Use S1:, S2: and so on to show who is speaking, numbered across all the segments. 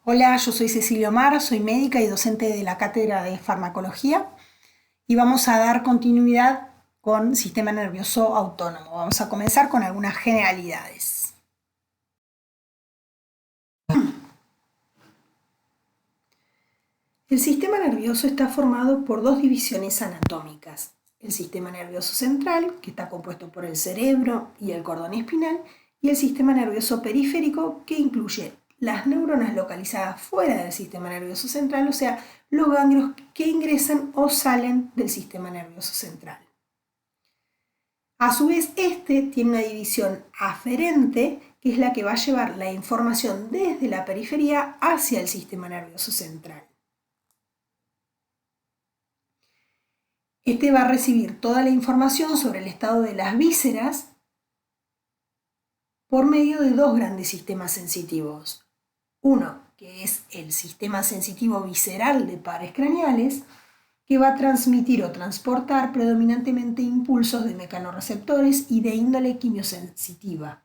S1: Hola, yo soy Cecilia Omar, soy médica y docente de la Cátedra de Farmacología y vamos a dar continuidad con sistema nervioso autónomo. Vamos a comenzar con algunas generalidades. El sistema nervioso está formado por dos divisiones anatómicas. El sistema nervioso central, que está compuesto por el cerebro y el cordón espinal, y el sistema nervioso periférico, que incluye las neuronas localizadas fuera del sistema nervioso central, o sea, los ganglios que ingresan o salen del sistema nervioso central. A su vez, este tiene una división aferente, que es la que va a llevar la información desde la periferia hacia el sistema nervioso central. Este va a recibir toda la información sobre el estado de las vísceras por medio de dos grandes sistemas sensitivos. Uno, que es el sistema sensitivo visceral de pares craneales, que va a transmitir o transportar predominantemente impulsos de mecanorreceptores y de índole quimiosensitiva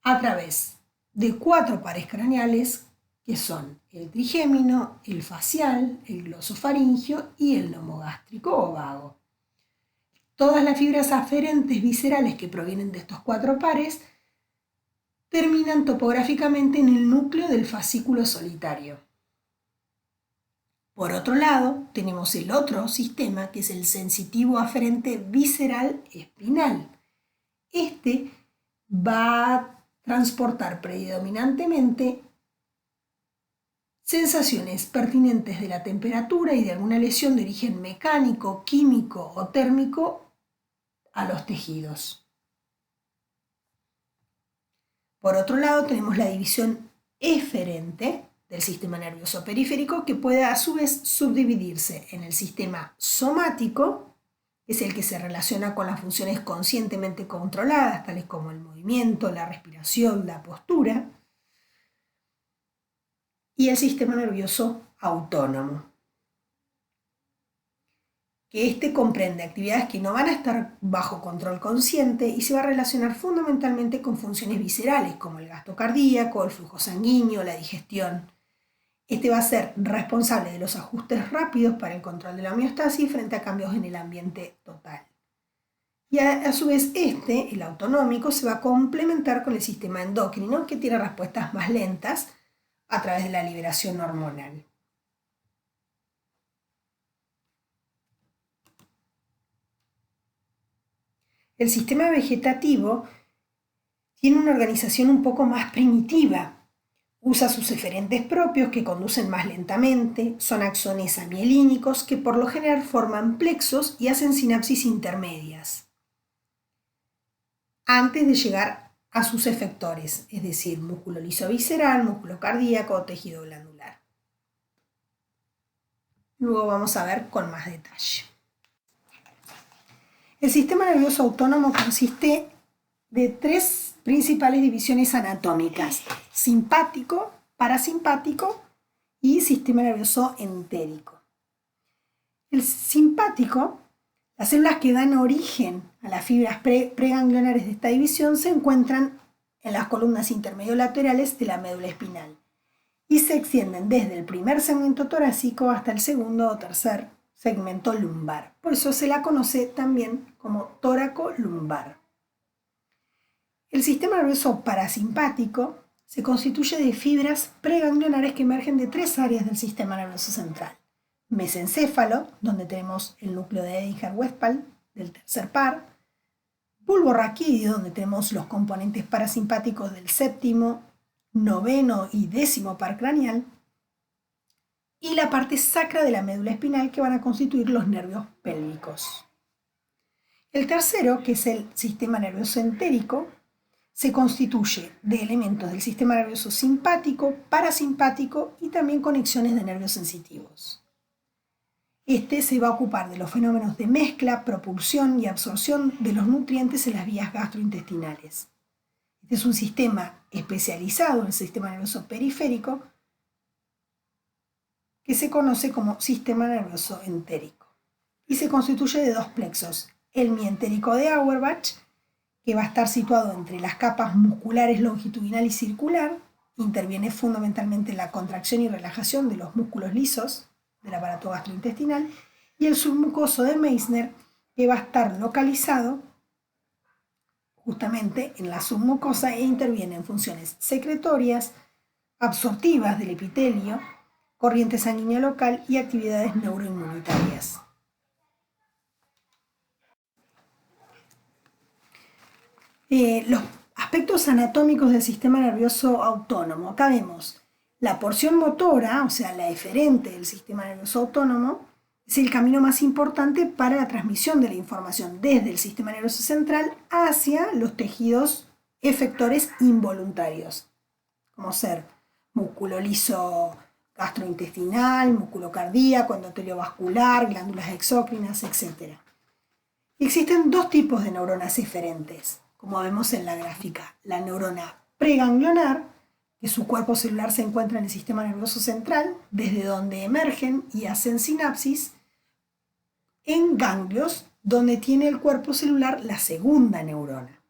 S1: a través de cuatro pares craneales que son el trigémino, el facial, el glosofaringio y el nomogástrico o vago. Todas las fibras aferentes viscerales que provienen de estos cuatro pares terminan topográficamente en el núcleo del fascículo solitario. Por otro lado, tenemos el otro sistema, que es el sensitivo aferente visceral espinal. Este va a transportar predominantemente sensaciones pertinentes de la temperatura y de alguna lesión de origen mecánico, químico o térmico a los tejidos. Por otro lado, tenemos la división eferente del sistema nervioso periférico, que puede a su vez subdividirse en el sistema somático, que es el que se relaciona con las funciones conscientemente controladas, tales como el movimiento, la respiración, la postura, y el sistema nervioso autónomo, que este comprende actividades que no van a estar bajo control consciente y se va a relacionar fundamentalmente con funciones viscerales, como el gasto cardíaco, el flujo sanguíneo, la digestión. Este va a ser responsable de los ajustes rápidos para el control de la homeostasis frente a cambios en el ambiente total. Y a su vez el autonómico, se va a complementar con el sistema endocrino, que tiene respuestas más lentas a través de la liberación hormonal. El sistema vegetativo tiene una organización un poco más primitiva. Usa sus eferentes propios que conducen más lentamente, son axones amielínicos que por lo general forman plexos y hacen sinapsis intermedias antes de llegar a sus efectores, es decir, músculo liso visceral, músculo cardíaco o tejido glandular. Luego vamos a ver con más detalle. El sistema nervioso autónomo consiste de tres principales divisiones anatómicas: simpático, parasimpático y sistema nervioso entérico. El simpático, las células que dan origen a las fibras preganglionares de esta división, se encuentran en las columnas intermediolaterales de la médula espinal y se extienden desde el primer segmento torácico hasta el segundo o tercer segmento lumbar. Por eso se la conoce también como tóraco lumbar. El sistema nervioso parasimpático se constituye de fibras preganglionares que emergen de tres áreas del sistema nervioso central: mesencéfalo, donde tenemos el núcleo de Edinger-Westphal del tercer par; bulbo raquídeo, donde tenemos los componentes parasimpáticos del séptimo, noveno y décimo par craneal; y la parte sacra de la médula espinal, que van a constituir los nervios pélvicos. El tercero, que es el sistema nervioso entérico, se constituye de elementos del sistema nervioso simpático, parasimpático y también conexiones de nervios sensitivos. Este se va a ocupar de los fenómenos de mezcla, propulsión y absorción de los nutrientes en las vías gastrointestinales. Este es un sistema especializado en el sistema nervioso periférico, que se conoce como sistema nervioso entérico, y se constituye de dos plexos: el mientérico de Auerbach, que va a estar situado entre las capas musculares longitudinal y circular, interviene fundamentalmente en la contracción y relajación de los músculos lisos del aparato gastrointestinal, y el submucoso de Meissner, que va a estar localizado justamente en la submucosa e interviene en funciones secretorias, absortivas del epitelio, corriente sanguínea local y actividades neuroinmunitarias. Los aspectos anatómicos del sistema nervioso autónomo. Acá vemos la porción motora, o sea, la eferente del sistema nervioso autónomo, es el camino más importante para la transmisión de la información desde el sistema nervioso central hacia los tejidos efectores involuntarios, como ser músculo liso gastrointestinal, músculo cardíaco, endotelio vascular, glándulas exócrinas, etc. Existen dos tipos de neuronas eferentes, como vemos en la gráfica. La neurona preganglionar, que su cuerpo celular se encuentra en el sistema nervioso central, desde donde emergen y hacen sinapsis en ganglios, donde tiene el cuerpo celular la segunda neurona.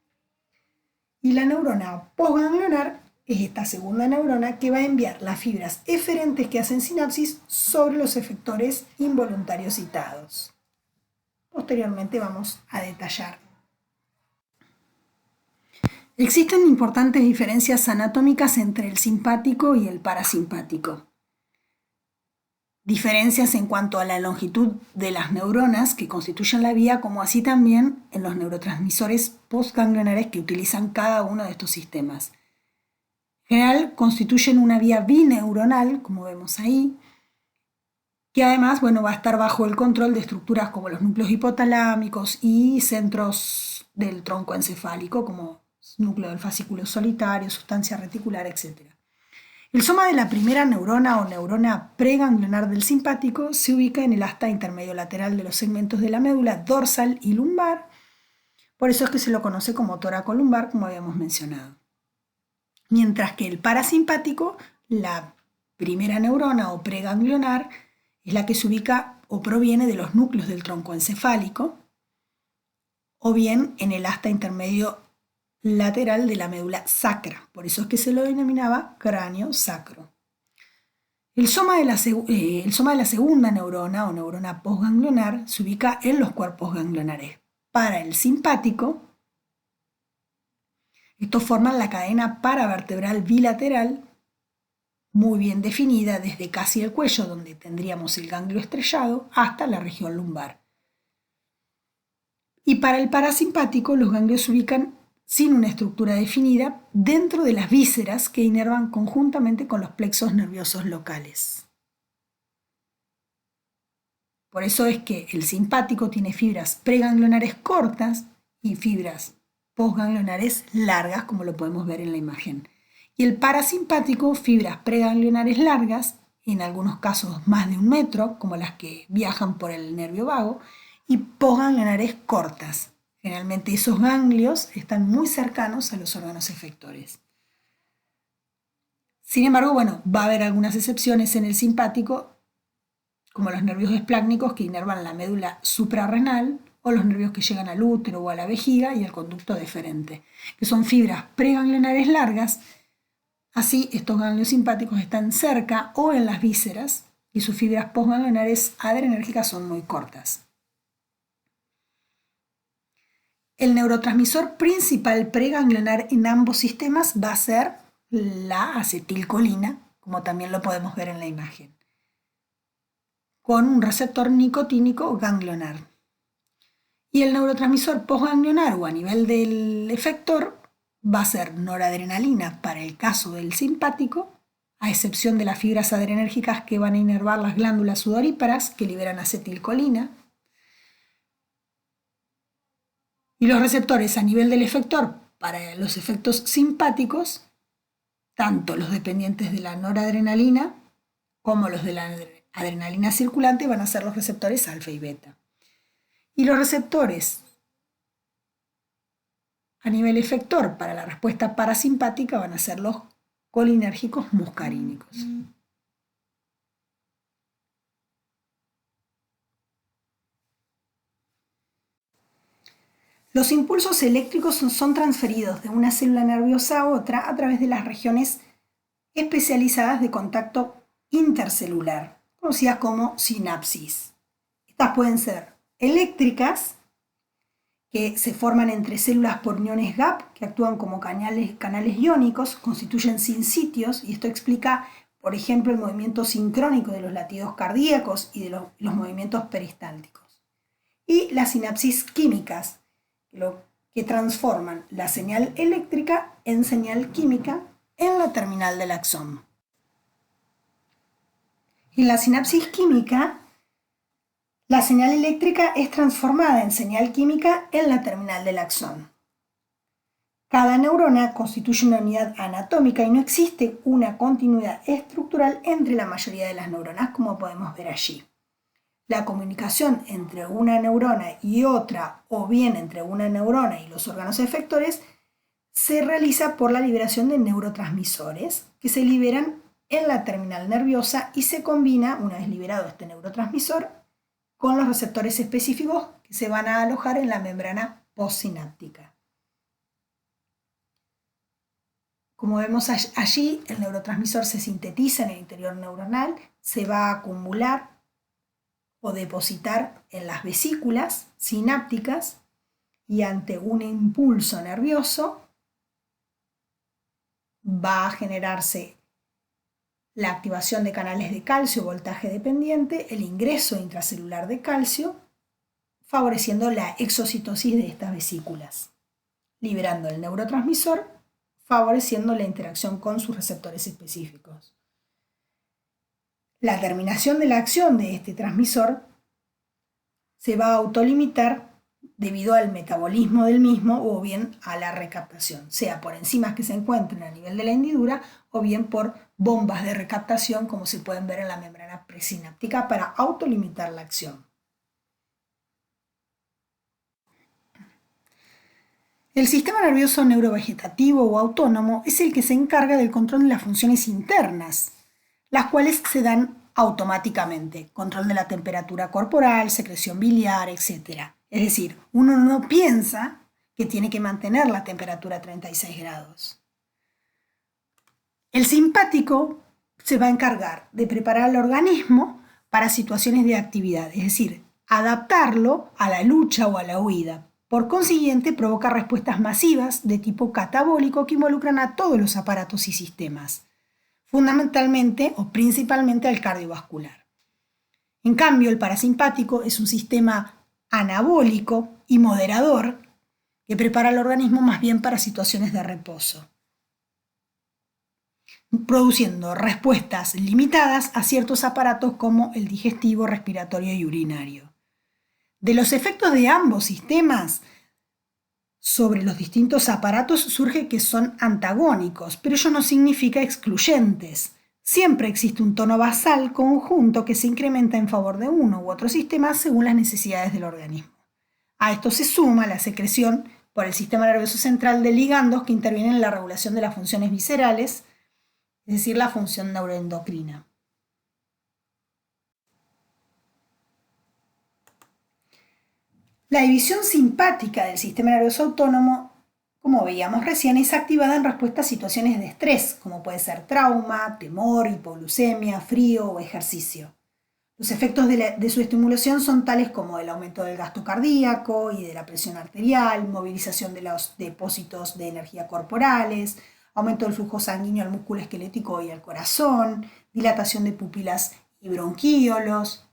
S1: Y la neurona postganglionar es esta segunda neurona que va a enviar las fibras eferentes que hacen sinapsis sobre los efectores involuntarios citados. Posteriormente vamos a detallar. Existen importantes diferencias anatómicas entre el simpático y el parasimpático. Diferencias en cuanto a la longitud de las neuronas que constituyen la vía, como así también en los neurotransmisores postganglionares que utilizan cada uno de estos sistemas. En general constituyen una vía bineuronal, como vemos ahí, que además va a estar bajo el control de estructuras como los núcleos hipotalámicos y centros del tronco encefálico, como núcleo del fascículo solitario, sustancia reticular, etc. El soma de la primera neurona o neurona preganglionar del simpático se ubica en el asta intermedio lateral de los segmentos de la médula dorsal y lumbar, por eso es que se lo conoce como tóraco-lumbar, como habíamos mencionado. Mientras que el parasimpático, la primera neurona o preganglionar, es la que se ubica o proviene de los núcleos del tronco encefálico, o bien en el asta intermedio lateral de la médula sacra, por eso es que se lo denominaba cráneo sacro. El soma de la segunda neurona o neurona postganglionar se ubica en los cuerpos ganglionares. Para el simpático, estos forman la cadena paravertebral bilateral, muy bien definida desde casi el cuello, donde tendríamos el ganglio estrellado, hasta la región lumbar. Y para el parasimpático, los ganglios se ubican sin una estructura definida dentro de las vísceras que inervan conjuntamente con los plexos nerviosos locales. Por eso es que el simpático tiene fibras preganglionares cortas y fibras postganglionares largas, como lo podemos ver en la imagen. Y el parasimpático, fibras preganglionares largas, en algunos casos más de 1 metro, como las que viajan por el nervio vago, y postganglionares cortas. Generalmente esos ganglios están muy cercanos a los órganos efectores. Sin embargo, va a haber algunas excepciones en el simpático, como los nervios esplácnicos que inervan la médula suprarrenal, o los nervios que llegan al útero o a la vejiga y al conducto deferente, que son fibras preganglionares largas. Así, estos ganglios simpáticos están cerca o en las vísceras y sus fibras postganglionares adrenérgicas son muy cortas. El neurotransmisor principal preganglionar en ambos sistemas va a ser la acetilcolina, como también lo podemos ver en la imagen, con un receptor nicotínico ganglionar. Y el neurotransmisor postganglionar o a nivel del efector va a ser noradrenalina para el caso del simpático, a excepción de las fibras adrenérgicas que van a inervar las glándulas sudoríparas que liberan acetilcolina. Y los receptores a nivel del efector para los efectos simpáticos, tanto los dependientes de la noradrenalina como los de la adrenalina circulante, van a ser los receptores alfa y beta. Y los receptores a nivel efector para la respuesta parasimpática van a ser los colinérgicos muscarínicos. Los impulsos eléctricos son transferidos de una célula nerviosa a otra a través de las regiones especializadas de contacto intercelular, conocidas como sinapsis. Estas pueden ser eléctricas, que se forman entre células por iones gap, que actúan como canales iónicos, constituyen sinsitios, y esto explica, por ejemplo, el movimiento sincrónico de los latidos cardíacos y de los movimientos peristálticos. Y las sinapsis químicas, que transforman la señal eléctrica en señal química en la terminal del axón. En la sinapsis química, la señal eléctrica es transformada en señal química en la terminal del axón. Cada neurona constituye una unidad anatómica y no existe una continuidad estructural entre la mayoría de las neuronas, como podemos ver allí. La comunicación entre una neurona y otra, o bien entre una neurona y los órganos efectores, se realiza por la liberación de neurotransmisores que se liberan en la terminal nerviosa y se combina, una vez liberado este neurotransmisor, con los receptores específicos que se van a alojar en la membrana postsináptica. Como vemos allí, el neurotransmisor se sintetiza en el interior neuronal, se va a acumular o depositar en las vesículas sinápticas y ante un impulso nervioso va a generarse la activación de canales de calcio, voltaje dependiente, el ingreso intracelular de calcio, favoreciendo la exocitosis de estas vesículas, liberando el neurotransmisor, favoreciendo la interacción con sus receptores específicos. La terminación de la acción de este transmisor se va a autolimitar debido al metabolismo del mismo o bien a la recaptación, sea por enzimas que se encuentren a nivel de la hendidura o bien por bombas de recaptación, como se pueden ver en la membrana presináptica, para autolimitar la acción. El sistema nervioso neurovegetativo o autónomo es el que se encarga del control de las funciones internas, las cuales se dan automáticamente, control de la temperatura corporal, secreción biliar, etc. Es decir, uno no piensa que tiene que mantener la temperatura a 36 grados. El simpático se va a encargar de preparar al organismo para situaciones de actividad, es decir, adaptarlo a la lucha o a la huida. Por consiguiente, provoca respuestas masivas de tipo catabólico que involucran a todos los aparatos y sistemas, fundamentalmente o principalmente al cardiovascular. En cambio, el parasimpático es un sistema anabólico y moderador que prepara al organismo más bien para situaciones de reposo, produciendo respuestas limitadas a ciertos aparatos como el digestivo, respiratorio y urinario. De los efectos de ambos sistemas sobre los distintos aparatos surge que son antagónicos, pero ello no significa excluyentes. Siempre existe un tono basal conjunto que se incrementa en favor de uno u otro sistema según las necesidades del organismo. A esto se suma la secreción por el sistema nervioso central de ligandos que intervienen en la regulación de las funciones viscerales, es decir, la función neuroendocrina. La división simpática del sistema nervioso autónomo, como veíamos recién, es activada en respuesta a situaciones de estrés, como puede ser trauma, temor, hipoglucemia, frío o ejercicio. Los efectos de su estimulación son tales como el aumento del gasto cardíaco y de la presión arterial, movilización de los depósitos de energía corporales, aumento del flujo sanguíneo al músculo esquelético y al corazón, dilatación de pupilas y bronquíolos.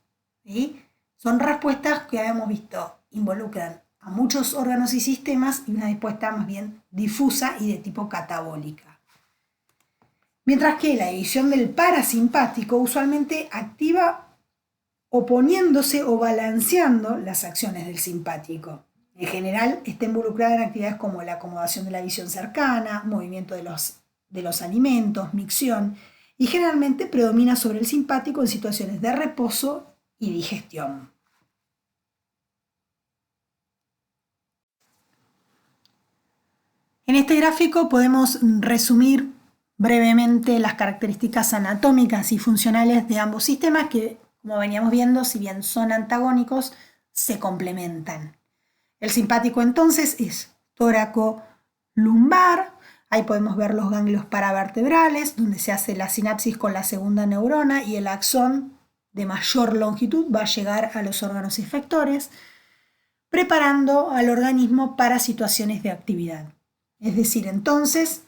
S1: ¿Sí? Son respuestas que habíamos visto involucran a muchos órganos y sistemas y una respuesta más bien difusa y de tipo catabólica. Mientras que la división del parasimpático usualmente activa oponiéndose o balanceando las acciones del simpático. En general está involucrada en actividades como la acomodación de la visión cercana, movimiento de los alimentos, micción, y generalmente predomina sobre el simpático en situaciones de reposo y digestión. En este gráfico podemos resumir brevemente las características anatómicas y funcionales de ambos sistemas que, como veníamos viendo, si bien son antagónicos, se complementan. El simpático entonces es tóraco-lumbar, Ahí podemos ver los ganglios paravertebrales, donde se hace la sinapsis con la segunda neurona y el axón de mayor longitud va a llegar a los órganos efectores, preparando al organismo para situaciones de actividad. Es decir, entonces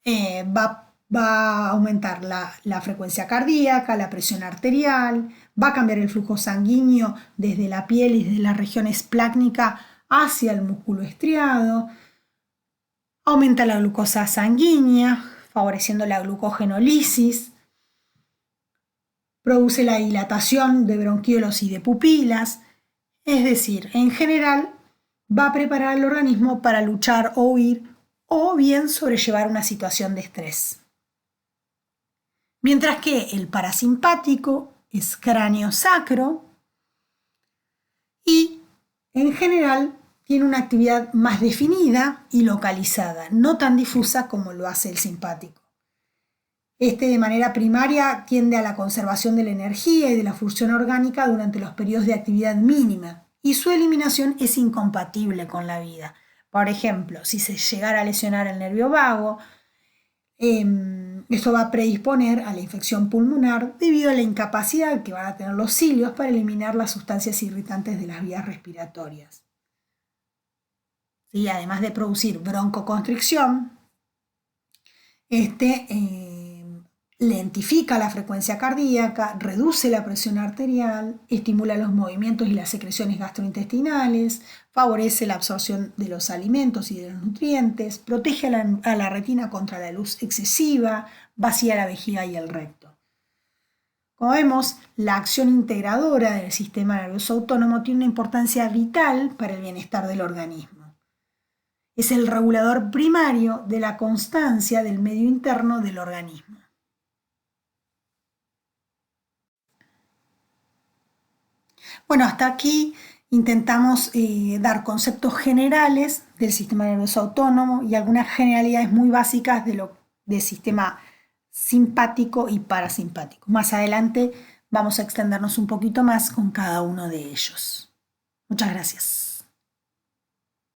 S1: va a aumentar la frecuencia cardíaca, la presión arterial, va a cambiar el flujo sanguíneo desde la piel y desde las regiones plácnicas hacia el músculo estriado, aumenta la glucosa sanguínea, favoreciendo la glucogenólisis, produce la dilatación de bronquiolos y de pupilas, es decir, en general va a preparar al organismo para luchar o huir o bien sobrellevar una situación de estrés. Mientras que el parasimpático es cráneo-sacro y en general tiene una actividad más definida y localizada, no tan difusa como lo hace el simpático. Este de manera primaria tiende a la conservación de la energía y de la función orgánica durante los periodos de actividad mínima y su eliminación es incompatible con la vida. Por ejemplo, si se llegara a lesionar el nervio vago, esto va a predisponer a la infección pulmonar debido a la incapacidad que van a tener los cilios para eliminar las sustancias irritantes de las vías respiratorias. ¿Sí? Además de producir broncoconstricción, lentifica la frecuencia cardíaca, reduce la presión arterial, estimula los movimientos y las secreciones gastrointestinales, favorece la absorción de los alimentos y de los nutrientes, protege a la retina contra la luz excesiva, vacía la vejiga y el recto. Como vemos, la acción integradora del sistema nervioso autónomo tiene una importancia vital para el bienestar del organismo. Es el regulador primario de la constancia del medio interno del organismo. Bueno, hasta aquí intentamos dar conceptos generales del sistema nervioso autónomo y algunas generalidades muy básicas del sistema simpático y parasimpático. Más adelante vamos a extendernos un poquito más con cada uno de ellos. Muchas gracias.